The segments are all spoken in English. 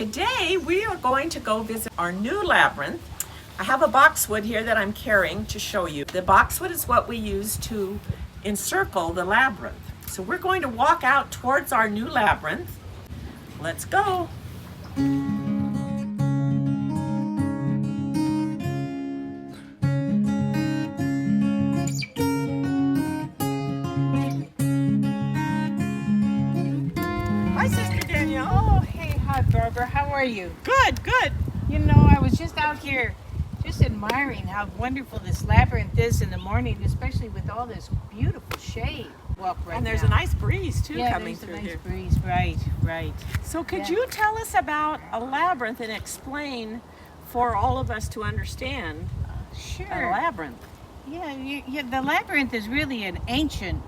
Today we are going to go visit our new labyrinth. I have a boxwood here that I'm carrying to show you. The boxwood is what we use to encircle the labyrinth. So we're going to walk out towards our new labyrinth. Let's go. Hi, Sister Danielle. Oh, hey, hi, Barbara. How are you? Good, good. You know, I was just out here just admiring how wonderful this labyrinth is in the morning, especially with all this beautiful shade. Walk right And there's now. a nice breeze too yeah, coming there's through a nice here. breeze. Right. So could Yeah. you tell us about a labyrinth and explain for all of us to understand a Sure. labyrinth? Yeah, the labyrinth is really an ancient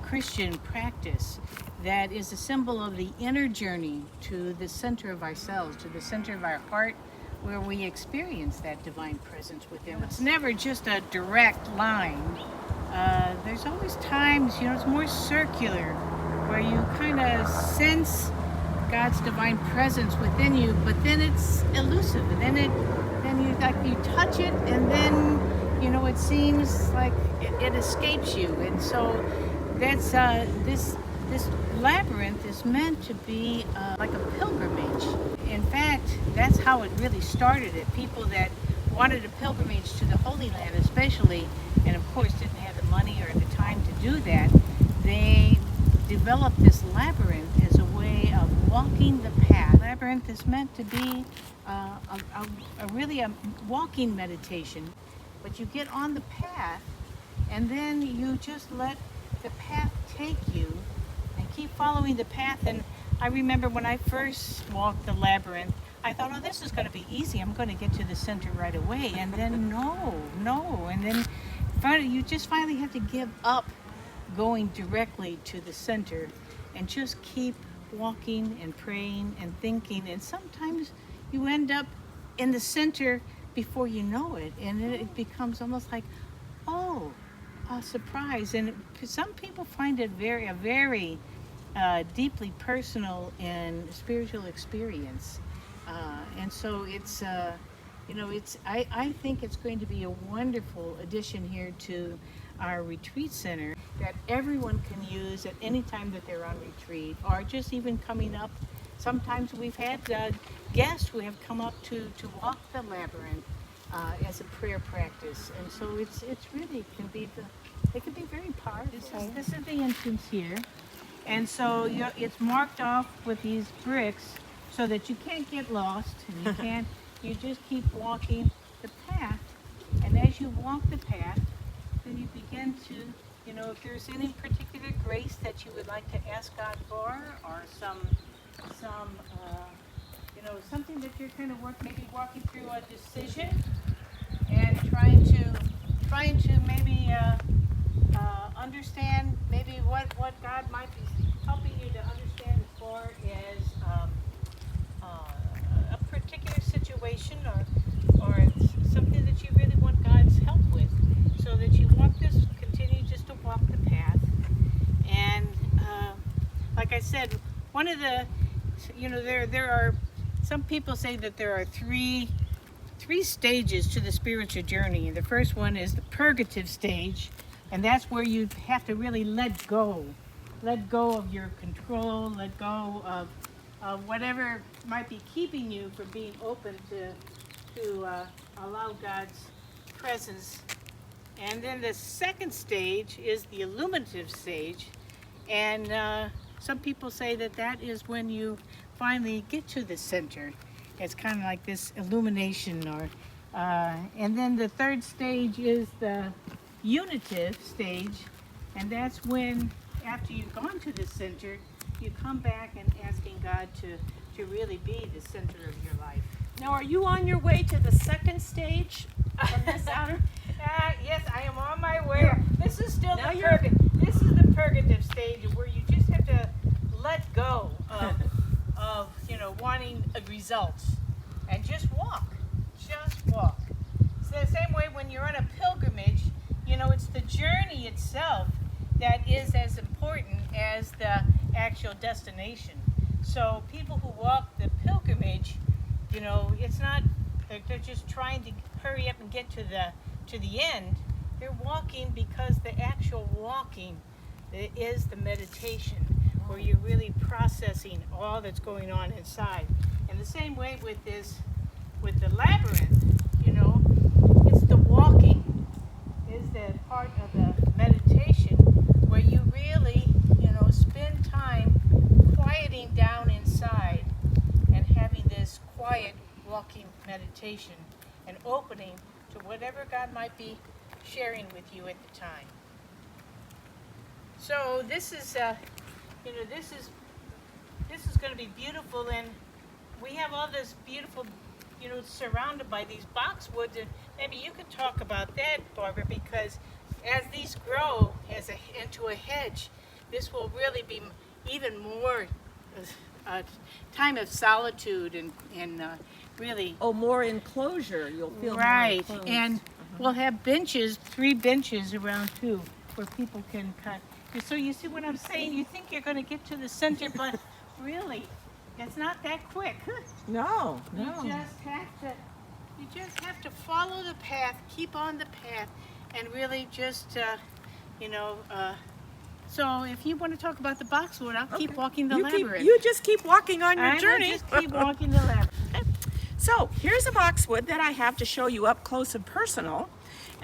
Christian practice that is a symbol of the inner journey to the center of ourselves, to the center of our heart, where we experience that divine presence within us. It's never just a direct line. There's always times, it's more circular, where you kind of sense God's divine presence within you, but then it's elusive, and then you touch it, and then it seems like it escapes you, and so that's this labyrinth is meant to be like a pilgrimage. In fact, that's how it really started. People that wanted a pilgrimage to the Holy Land, especially, and of course didn't have the money or the time to do that, they developed this labyrinth as a way of walking the path. Labyrinth is meant to be really a walking meditation, but you get on the path and then you just let the path take you and keep following the path. And I remember when I first walked the labyrinth, I thought, oh, this is going to be easy. I'm going to get to the center right away. And then no. And then finally, you just finally have to give up going directly to the center and just keep walking and praying and thinking. And sometimes you end up in the center before you know it. And it becomes almost like, oh, a surprise. And some people find it a very deeply personal and spiritual experience. And so it's, I think it's going to be a wonderful addition here to our retreat center that everyone can use at any time that they're on retreat, or just even coming up. Sometimes we've had guests who have come up to walk the labyrinth as a prayer practice, and so it can be very powerful. This is the entrance here, and so it's marked off with these bricks so that you can't get lost, and you just keep walking the path, and as you walk the path, then you begin to, if there's any particular grace that you would like to ask God for, or something that you're kind of maybe walking through a decision and trying to maybe understand maybe what God might be helping you to understand as far as a particular situation or something that you really want God's help with, so that you continue just to walk the path. And like I said, one of the, there are, some people say that there are three stages to the spiritual journey. The first one is the purgative stage, and that's where you have to really let go of your control, let go of whatever might be keeping you from being open to allow God's presence. And then the second stage is the illuminative stage, and some people say that is when you finally get to the center. It's kind of like this illumination, and then the third stage is the unitive stage, and that's when, after you've gone to the center, you come back and asking God to really be the center of your life. Now, are you on your way to the second stage from this outer? Yes, I am on my way. This is still Now This is the purgative stage, where you just have to let go of wanting results and just walk. It's the same way when you're on a pilgrimage. It's the journey itself that is as important as the actual destination. So people who walk the pilgrimage, you know, it's not they're just trying to hurry up and get to the end. They're walking because the actual walking is the meditation, where you're really processing all that's going on inside. And the same way with the labyrinth, you know, it's the walking is the part of the meditation where you really, you know, spend time quieting down inside and having this quiet walking meditation and opening to whatever God might be sharing with you at the time. So this is, you know, this is going to be beautiful, and we have all this beautiful, you know, surrounded by these boxwoods, and maybe you could talk about that, Barbara, because as these grow into a hedge, this will really be even more a time of solitude and really. Oh, more enclosure. You'll feel Right, more enclosed. and we'll have benches, 3 benches around too, where people can cut. So you see what I'm saying? You think you're going to get to the center, but really, it's not that quick. No. You just have to follow the path, keep on the path, and really just, you know. So if you want to talk about the boxwood, I'll keep walking the labyrinth. You just keep walking on your I journey. just keep walking the labyrinth. So here's a boxwood that I have to show you up close and personal,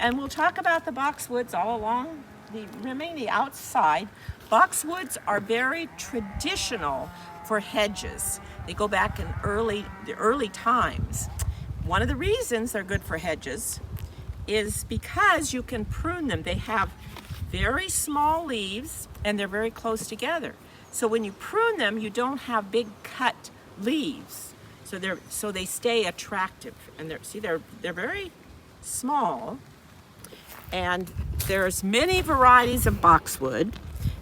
and we'll talk about the boxwoods all along the outside. Boxwoods are very traditional for hedges. They go back in the early times. One of the reasons they're good for hedges is because you can prune them. They have very small leaves and they're very close together. So when you prune them, you don't have big cut leaves. So they stay attractive, and they're very small. And there's many varieties of boxwood.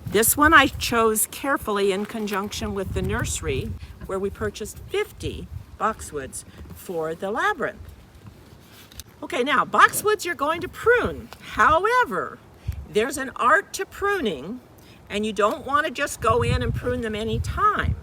This one I chose carefully in conjunction with the nursery, where we purchased 50 boxwoods for the labyrinth. Okay, now boxwoods you're going to prune. However, there's an art to pruning, and you don't want to just go in and prune them any time.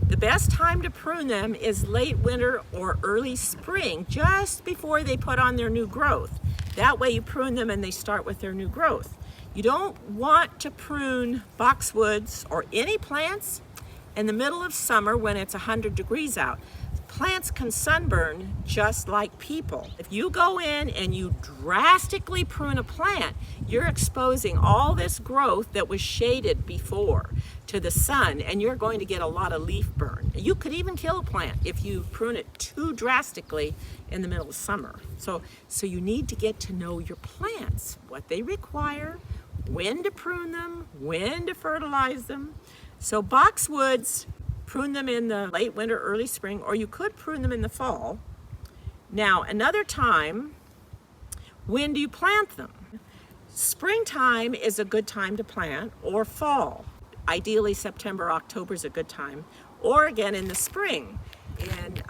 The best time to prune them is late winter or early spring, just before they put on their new growth. That way you prune them and they start with their new growth. You don't want to prune boxwoods or any plants in the middle of summer when it's 100 degrees out. Plants can sunburn just like people. If you go in and you drastically prune a plant, you're exposing all this growth that was shaded before to the sun, and you're going to get a lot of leaf burn. You could even kill a plant if you prune it too drastically in the middle of summer. So you need to get to know your plants, what they require, when to prune them, when to fertilize them. So boxwoods, prune them in the late winter, early spring, or you could prune them in the fall. Now, another time, when do you plant them? Springtime is a good time to plant, or fall. Ideally, September, October is a good time, or again in the spring. In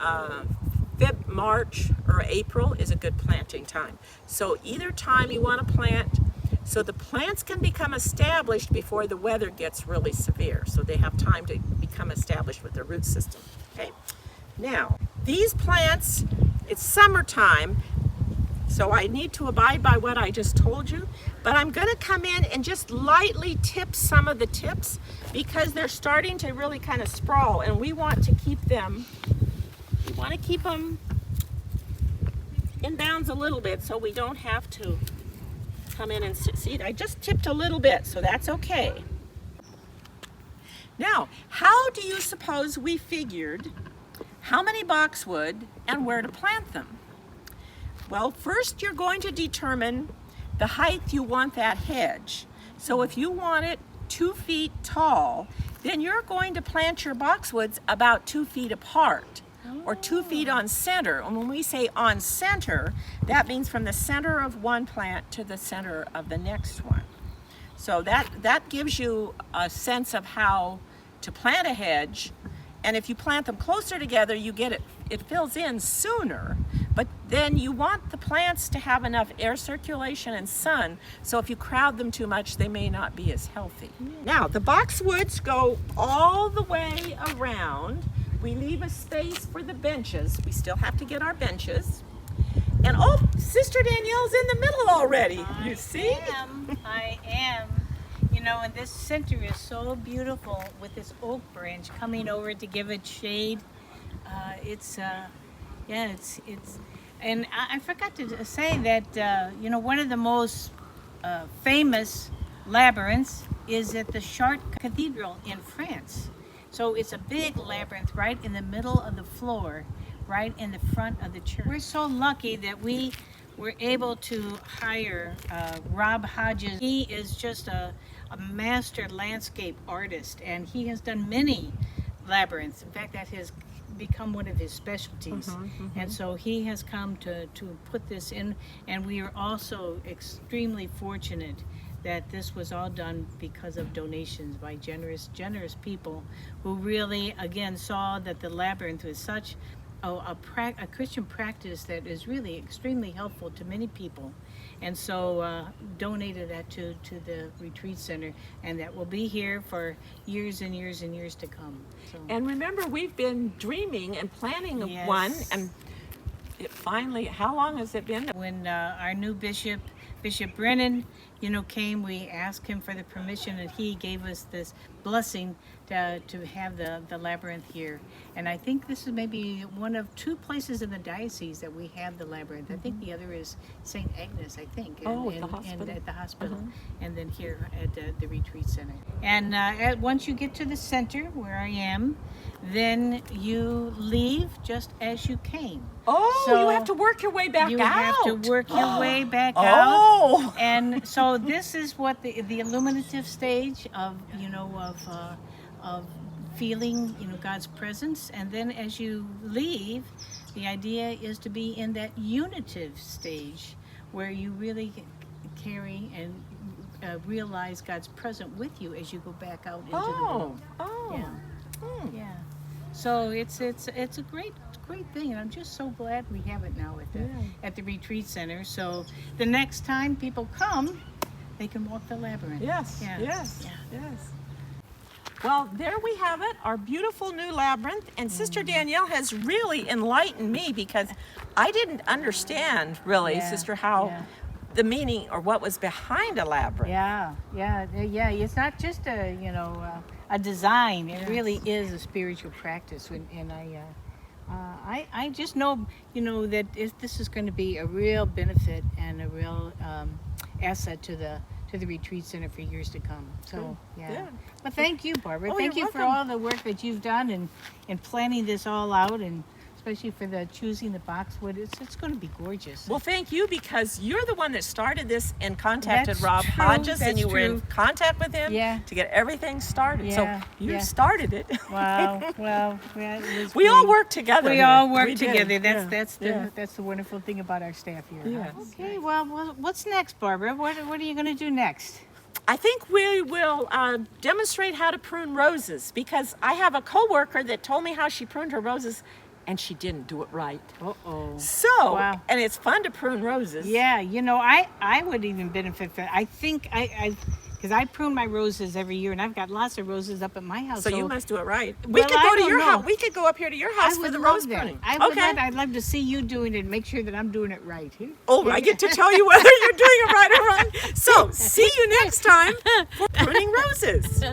March or April is a good planting time. So either time you want to plant, so the plants can become established before the weather gets really severe. So they have time to become established with their root system. Okay. Now, these plants, it's summertime, so I need to abide by what I just told you, but I'm going to come in and just lightly tip some of the tips because they're starting to really kind of sprawl, and we want to keep them in bounds a little bit so we don't have to come in and see. I just tipped a little bit, so that's okay. Now, how do you suppose we figured how many boxwood and where to plant them? Well, first you're going to determine the height you want that hedge. So if you want it 2 feet tall, then you're going to plant your boxwoods about 2 feet apart, or 2 feet on center. And when we say on center, that means from the center of one plant to the center of the next one. So that gives you a sense of how to plant a hedge. And if you plant them closer together, you get it fills in sooner. But then you want the plants to have enough air circulation and sun, so if you crowd them too much, they may not be as healthy. Now, the boxwoods go all the way around. We leave a space for the benches. We still have to get our benches. And oh, Sister Danielle's in the middle already. You see? I am. You know, and this center is so beautiful with this oak branch coming over to give it shade. And I forgot to say that, you know, one of the most famous labyrinths is at the Chartres Cathedral in France. So it's a big labyrinth right in the middle of the floor, right in the front of the church. We're so lucky that we were able to hire Rob Hodges. He is just a master landscape artist, and he has done many labyrinths. In fact, that has become one of his specialties. And so he has come to put this in, and we are also extremely fortunate that this was all done because of donations by generous people who really, again, saw that the labyrinth was such a Christian practice that is really extremely helpful to many people, and so donated that to the retreat center, and that will be here for years and years and years to come. So. And remember, we've been dreaming and planning of one, and it finally, how long has it been? When our new Bishop Brennan, you know, came, we asked him for the permission, and he gave us this blessing to have the labyrinth here. And I think this is maybe one of 2 places in the diocese that we have the labyrinth. I think the other is St. Agnes, I think. At the hospital. And at the hospital. And then here at the retreat center. And once you get to the center, where I am, then you leave just as you came. Oh, so you have to work your way back out. You have to work your way back out. Oh. And so this is what the illuminative stage of, you know, of feeling, you know, God's presence. And then as you leave, the idea is to be in that unitive stage where you really carry and realize God's present with you as you go back out into the world. Yeah. So it's a great thing, and I'm just so glad we have it now at the retreat center. So the next time people come, they can walk the labyrinth. Yes. Well, there we have it, our beautiful new labyrinth. And Sister Danielle has really enlightened me, because I didn't understand really, Sister, how the meaning or what was behind a labyrinth. Yeah. It's not just a design. It really is a spiritual practice. And I just know, you know, that this is going to be a real benefit and a real asset to the retreat center for years to come. So But thank you, Barbara. Thank you for all the work that you've done in planning this all out, and especially for choosing the boxwood. It's going to be gorgeous. Well, thank you, because you're the one that started this and contacted Rob Hodges, and you were in contact with him to get everything started. So you started it. Wow. Well, we all work together. We all work together. That's the wonderful thing about our staff here. Yes. Okay. Well, what's next, Barbara? What are you going to do next? I think we will demonstrate how to prune roses, because I have a coworker that told me how she pruned her roses, and she didn't do it right. So, and it's fun to prune roses. Yeah, you know, I would even benefit from it. I think because I prune my roses every year, and I've got lots of roses up at my house. So you must do it right. We could go to your house. We could go up here to your house for the rose pruning. I'd love to see you doing it and make sure that I'm doing it right. Oh, I get to tell you whether you're doing it right or wrong. So, see you next time for pruning roses.